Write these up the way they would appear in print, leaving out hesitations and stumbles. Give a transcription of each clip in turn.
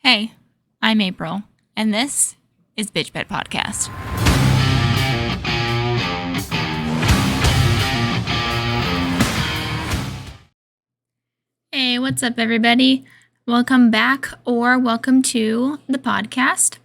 Hey, I'm April, and this is Bitch Bed Podcast. Hey, what's up, everybody? Welcome back, or welcome to the podcast.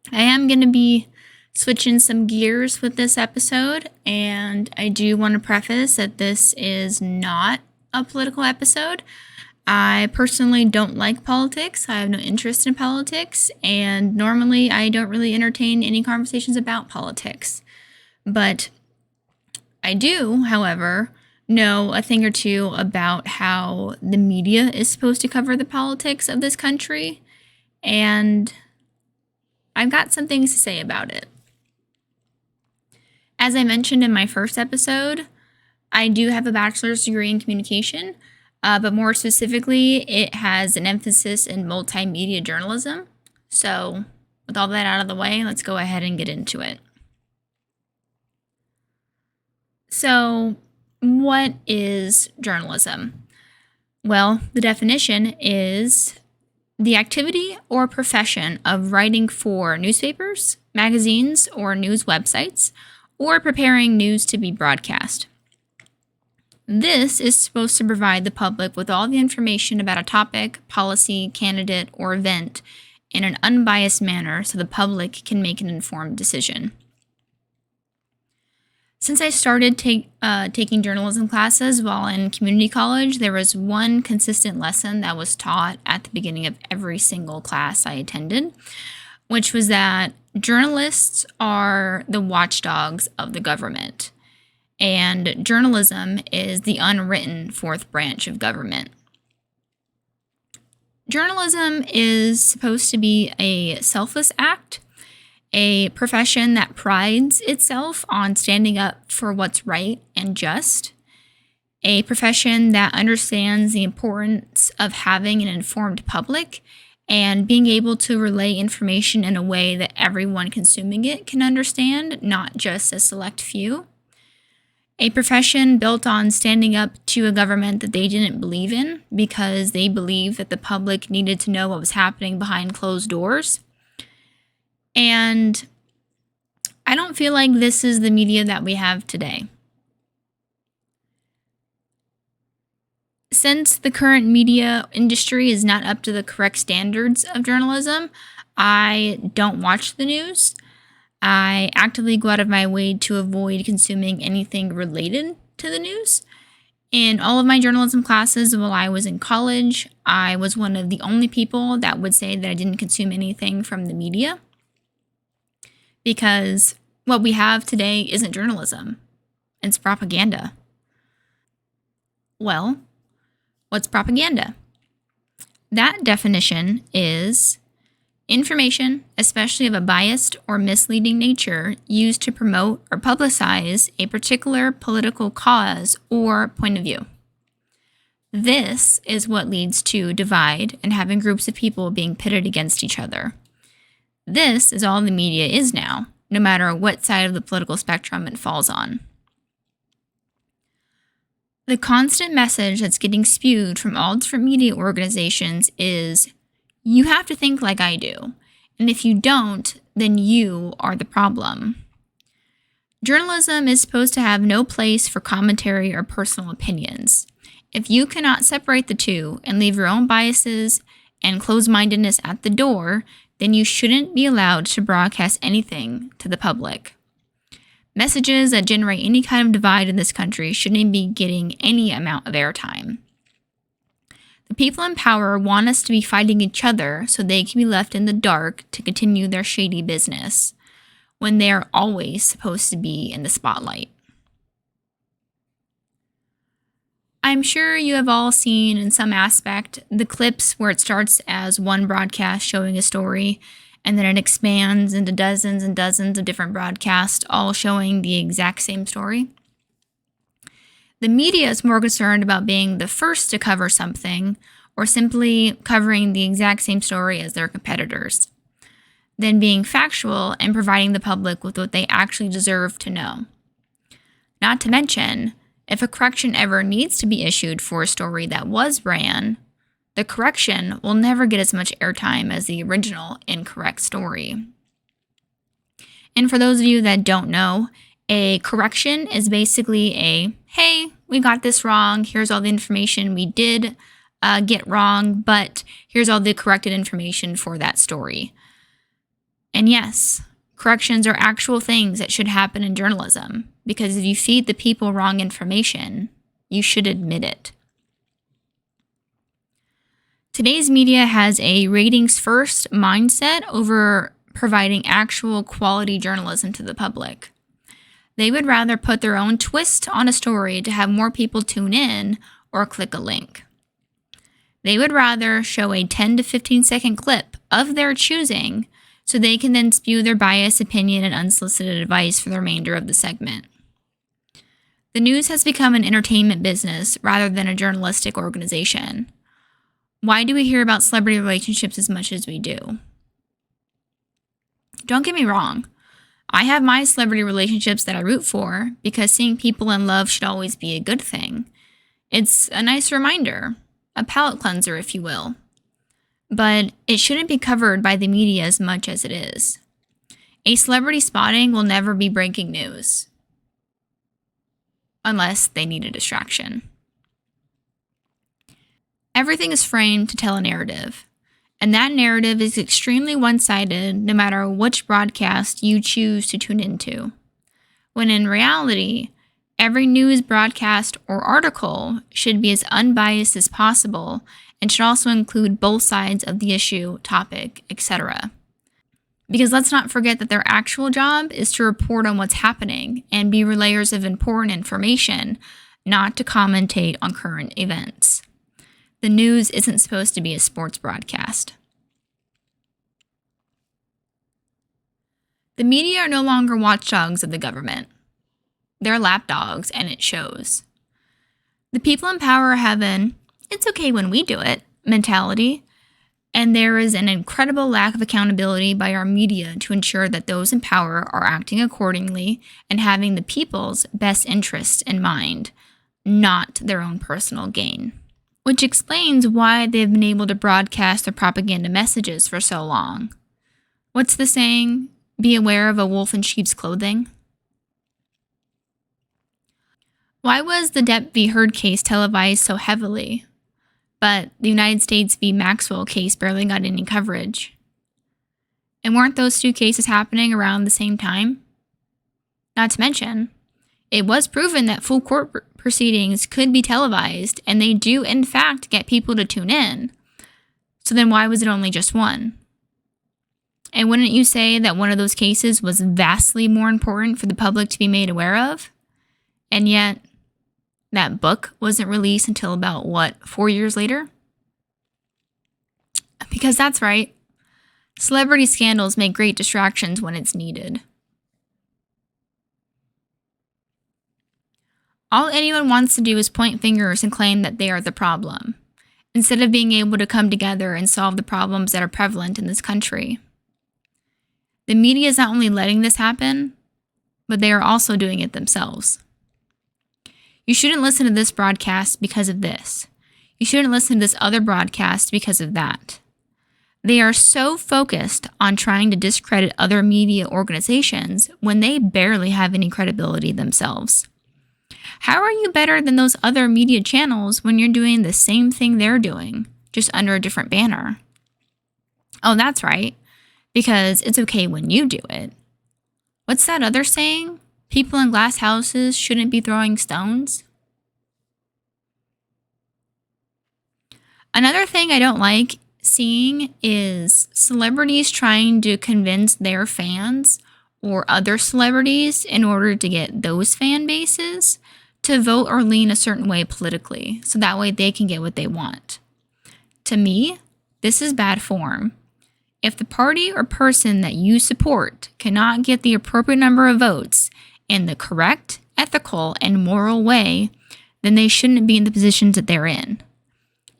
I am going to be switching some gears with this episode, and I do want to preface that this is not a political episode. I personally don't like politics. I have no interest in politics, and normally I don't really entertain any conversations about politics. But I do, however, know a thing or two about how the media is supposed to cover the politics of this country, and I've got some things to say about it. As I mentioned in my first episode, I do have a bachelor's degree in communication. But more specifically, it has an emphasis in multimedia journalism. So with all that out of the way, let's go ahead and get into it. So what is journalism? Well, the definition is the activity or profession of writing for newspapers, magazines, or news websites, or preparing news to be broadcast. This is supposed to provide the public with all the information about a topic, policy, candidate, or event in an unbiased manner so the public can make an informed decision. Since I started taking journalism classes while in community college, there was one consistent lesson that was taught at the beginning of every single class I attended, which was that journalists are the watchdogs of the government. And journalism is the unwritten fourth branch of government. Journalism is supposed to be a selfless act, a profession that prides itself on standing up for what's right and just, a profession that understands the importance of having an informed public and being able to relay information in a way that everyone consuming it can understand, not just a select few. A profession built on standing up to a government that they didn't believe in because they believed that the public needed to know what was happening behind closed doors. And I don't feel like this is the media that we have today. Since the current media industry is not up to the correct standards of journalism, I don't watch the news. I actively go out of my way to avoid consuming anything related to the news. In all of my journalism classes while I was in college, I was one of the only people that would say that I didn't consume anything from the media. Because what we have today isn't journalism, it's propaganda. Well, what's propaganda? That definition is information, especially of a biased or misleading nature, used to promote or publicize a particular political cause or point of view. This is what leads to divide and having groups of people being pitted against each other. This is all the media is now, no matter what side of the political spectrum it falls on. The constant message that's getting spewed from all different media organizations is, you have to think like I do, and if you don't, then you are the problem. Journalism is supposed to have no place for commentary or personal opinions. If you cannot separate the two and leave your own biases and closed-mindedness at the door, then you shouldn't be allowed to broadcast anything to the public. Messages that generate any kind of divide in this country shouldn't be getting any amount of airtime. The people in power want us to be fighting each other so they can be left in the dark to continue their shady business, when they are always supposed to be in the spotlight. I'm sure you have all seen in some aspect the clips where it starts as one broadcast showing a story, and then it expands into dozens and dozens of different broadcasts, all showing the exact same story. The media is more concerned about being the first to cover something or simply covering the exact same story as their competitors than being factual and providing the public with what they actually deserve to know. Not to mention, if a correction ever needs to be issued for a story that was ran, the correction will never get as much airtime as the original incorrect story. And for those of you that don't know, a correction is basically a, hey, we got this wrong. Here's all the information we did get wrong, but here's all the corrected information for that story. And yes, corrections are actual things that should happen in journalism, because if you feed the people wrong information, you should admit it. Today's media has a ratings first mindset over providing actual quality journalism to the public. They would rather put their own twist on a story to have more people tune in or click a link. They would rather show a 10 to 15 second clip of their choosing so they can then spew their biased opinion and unsolicited advice for the remainder of the segment. The news has become an entertainment business rather than a journalistic organization. Why do we hear about celebrity relationships as much as we do? Don't get me wrong. I have my celebrity relationships that I root for because seeing people in love should always be a good thing. It's a nice reminder, a palate cleanser, if you will. But it shouldn't be covered by the media as much as it is. A celebrity spotting will never be breaking news. Unless they need a distraction. Everything is framed to tell a narrative. And that narrative is extremely one-sided no matter which broadcast you choose to tune into. When in reality, every news broadcast or article should be as unbiased as possible and should also include both sides of the issue, topic, etc. Because let's not forget that their actual job is to report on what's happening and be relayers of important information, not to commentate on current events. The news isn't supposed to be a sports broadcast. The media are no longer watchdogs of the government. They're lapdogs, and it shows. The people in power have an, it's okay when we do it, mentality, and there is an incredible lack of accountability by our media to ensure that those in power are acting accordingly and having the people's best interests in mind, not their own personal gain. Which explains why they've been able to broadcast their propaganda messages for so long. What's the saying? Be aware of a wolf in sheep's clothing. Why was the Depp v. Heard case televised so heavily, but the United States v. Maxwell case barely got any coverage? And weren't those two cases happening around the same time? Not to mention, it was proven that full court proceedings could be televised, and they do, in fact, get people to tune in. So then why was it only just one? And wouldn't you say that one of those cases was vastly more important for the public to be made aware of? And yet, that book wasn't released until about, 4 years later? Because that's right. Celebrity scandals make great distractions when it's needed. All anyone wants to do is point fingers and claim that they are the problem, instead of being able to come together and solve the problems that are prevalent in this country. The media is not only letting this happen, but they are also doing it themselves. You shouldn't listen to this broadcast because of this. You shouldn't listen to this other broadcast because of that. They are so focused on trying to discredit other media organizations when they barely have any credibility themselves. How are you better than those other media channels when you're doing the same thing they're doing, just under a different banner? Oh, that's right, because it's okay when you do it. What's that other saying? People in glass houses shouldn't be throwing stones? Another thing I don't like seeing is celebrities trying to convince their fans or other celebrities in order to get those fan bases to vote or lean a certain way politically, so that way they can get what they want. To me, this is bad form. If the party or person that you support cannot get the appropriate number of votes in the correct, ethical, and moral way, then they shouldn't be in the positions that they're in.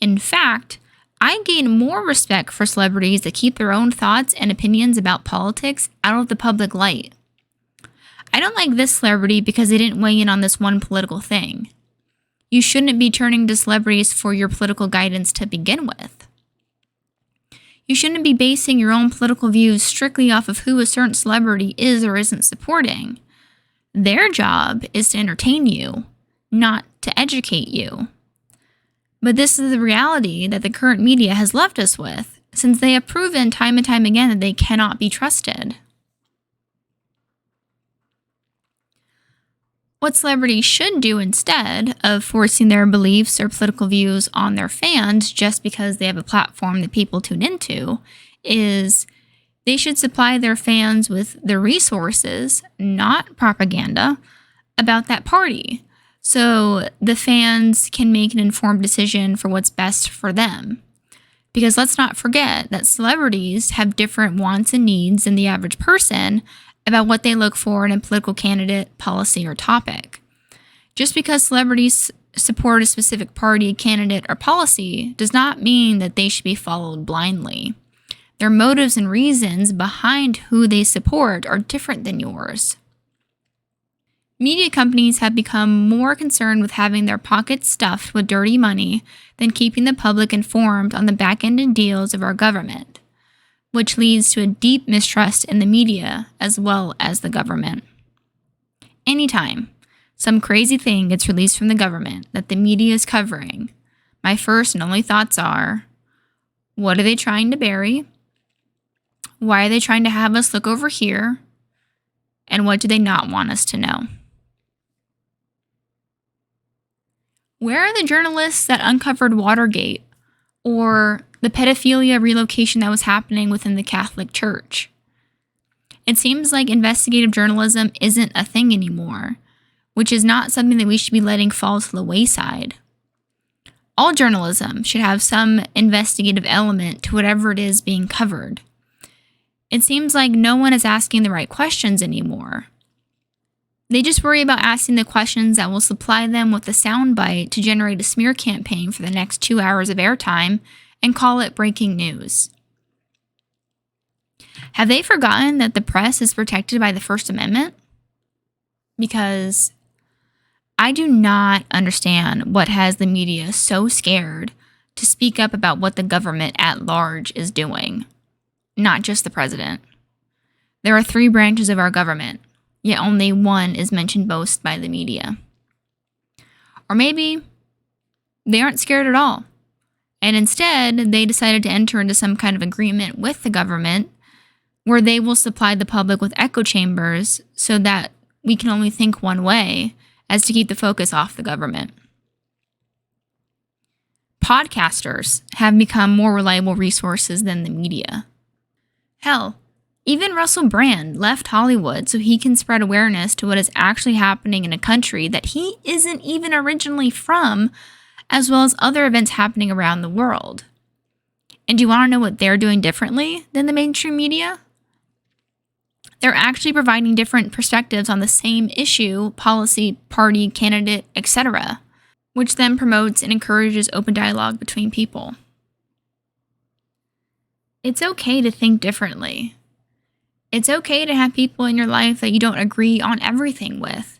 In fact, I gain more respect for celebrities that keep their own thoughts and opinions about politics out of the public light. I don't like this celebrity because they didn't weigh in on this one political thing. You shouldn't be turning to celebrities for your political guidance to begin with. You shouldn't be basing your own political views strictly off of who a certain celebrity is or isn't supporting. Their job is to entertain you, not to educate you. But this is the reality that the current media has left us with, since they have proven time and time again that they cannot be trusted. What celebrities should do instead of forcing their beliefs or political views on their fans just because they have a platform that people tune into is they should supply their fans with the resources, not propaganda, about that party, so the fans can make an informed decision for what's best for them. Because let's not forget that celebrities have different wants and needs than the average person about what they look for in a political candidate, policy, or topic. Just because celebrities support a specific party, candidate, or policy does not mean that they should be followed blindly. Their motives and reasons behind who they support are different than yours. Media companies have become more concerned with having their pockets stuffed with dirty money than keeping the public informed on the back-ended deals of our government, which leads to a deep mistrust in the media as well as the government. Anytime some crazy thing gets released from the government that the media is covering, my first and only thoughts are, what are they trying to bury? Why are they trying to have us look over here? And what do they not want us to know? Where are the journalists that uncovered Watergate or the pedophilia relocation that was happening within the Catholic Church? It seems like investigative journalism isn't a thing anymore, which is not something that we should be letting fall to the wayside. All journalism should have some investigative element to whatever it is being covered. It seems like no one is asking the right questions anymore. They just worry about asking the questions that will supply them with a soundbite to generate a smear campaign for the next 2 hours of airtime and call it breaking news. Have they forgotten that the press is protected by the First Amendment? Because I do not understand what has the media so scared to speak up about what the government at large is doing, not just the president. There are 3 branches of our government, yet only one is mentioned most by the media. Or maybe they aren't scared at all, and instead they decided to enter into some kind of agreement with the government where they will supply the public with echo chambers so that we can only think one way, as to keep the focus off the government. Podcasters have become more reliable resources than the media. Hell, even Russell Brand left Hollywood so he can spread awareness to what is actually happening in a country that he isn't even originally from, as well as other events happening around the world. And do you want to know what they're doing differently than the mainstream media? They're actually providing different perspectives on the same issue, policy, party, candidate, etc., which then promotes and encourages open dialogue between people. It's okay to think differently. It's okay to have people in your life that you don't agree on everything with.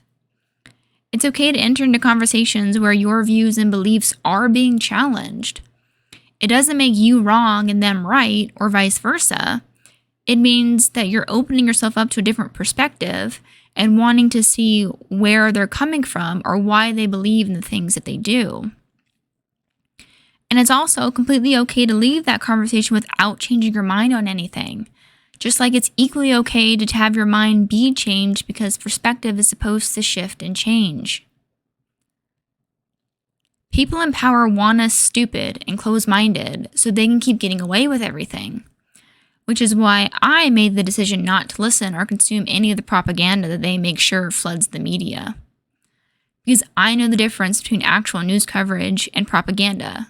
It's okay to enter into conversations where your views and beliefs are being challenged. It doesn't make you wrong and them right, or vice versa. It means that you're opening yourself up to a different perspective and wanting to see where they're coming from or why they believe in the things that they do. And it's also completely okay to leave that conversation without changing your mind on anything. Just like it's equally okay to have your mind be changed because perspective is supposed to shift and change. People in power want us stupid and closed-minded so they can keep getting away with everything. Which is why I made the decision not to listen or consume any of the propaganda that they make sure floods the media. Because I know the difference between actual news coverage and propaganda.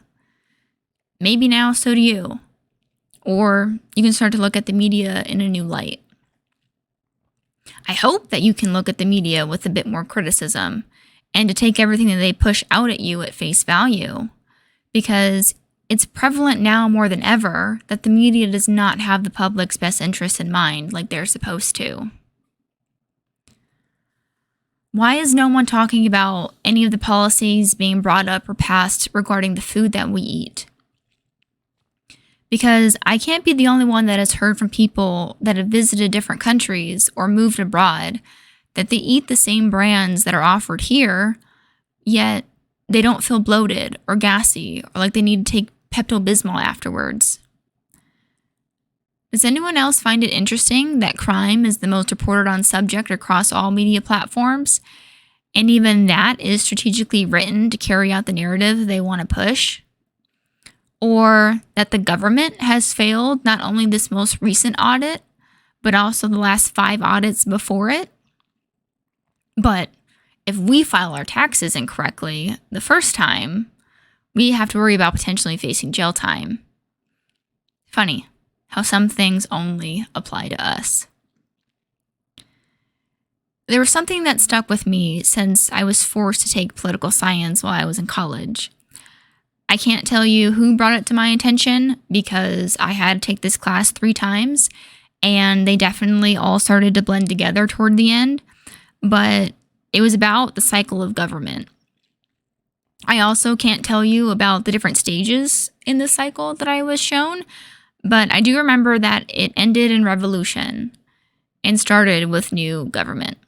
Maybe now so do you. Or you can start to look at the media in a new light. I hope that you can look at the media with a bit more criticism and to take everything that they push out at you at face value. Because it's prevalent now more than ever that the media does not have the public's best interests in mind like they're supposed to. Why is no one talking about any of the policies being brought up or passed regarding the food that we eat? Because I can't be the only one that has heard from people that have visited different countries or moved abroad that they eat the same brands that are offered here, yet they don't feel bloated or gassy or like they need to take Pepto-Bismol afterwards. Does anyone else find it interesting that crime is the most reported on subject across all media platforms? And even that is strategically written to carry out the narrative they want to push? Or that the government has failed not only this most recent audit, but also the last 5 audits before it? But if we file our taxes incorrectly the first time, we have to worry about potentially facing jail time. Funny how some things only apply to us. There was something that stuck with me since I was forced to take political science while I was in college. I can't tell you who brought it to my attention because I had to take this class 3 times and they definitely all started to blend together toward the end, but it was about the cycle of government. I also can't tell you about the different stages in the cycle that I was shown, but I do remember that it ended in revolution and started with new government.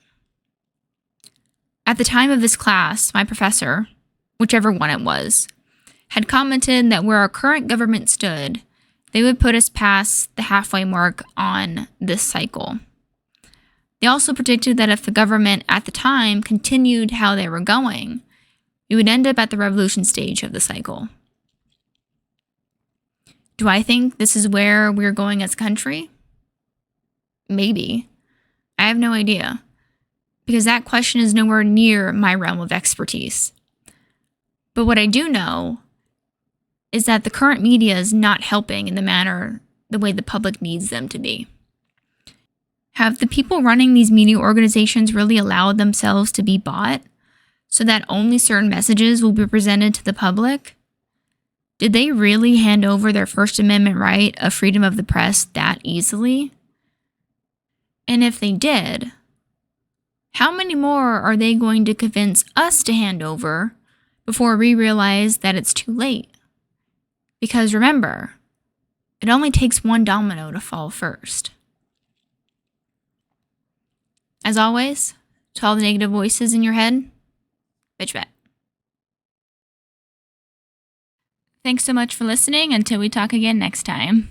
At the time of this class, my professor, whichever one it was, had commented that where our current government stood, they would put us past the halfway mark on this cycle. They also predicted that if the government at the time continued how they were going, we would end up at the revolution stage of the cycle. Do I think this is where we're going as a country? Maybe. I have no idea, because that question is nowhere near my realm of expertise. But what I do know is that the current media is not helping in the way the public needs them to be. Have the people running these media organizations really allowed themselves to be bought so that only certain messages will be presented to the public? Did they really hand over their First Amendment right of freedom of the press that easily? And if they did, how many more are they going to convince us to hand over before we realize that it's too late? Because remember, it only takes one domino to fall first. As always, to all the negative voices in your head, bitch bet. Thanks so much for listening. Until we talk again next time.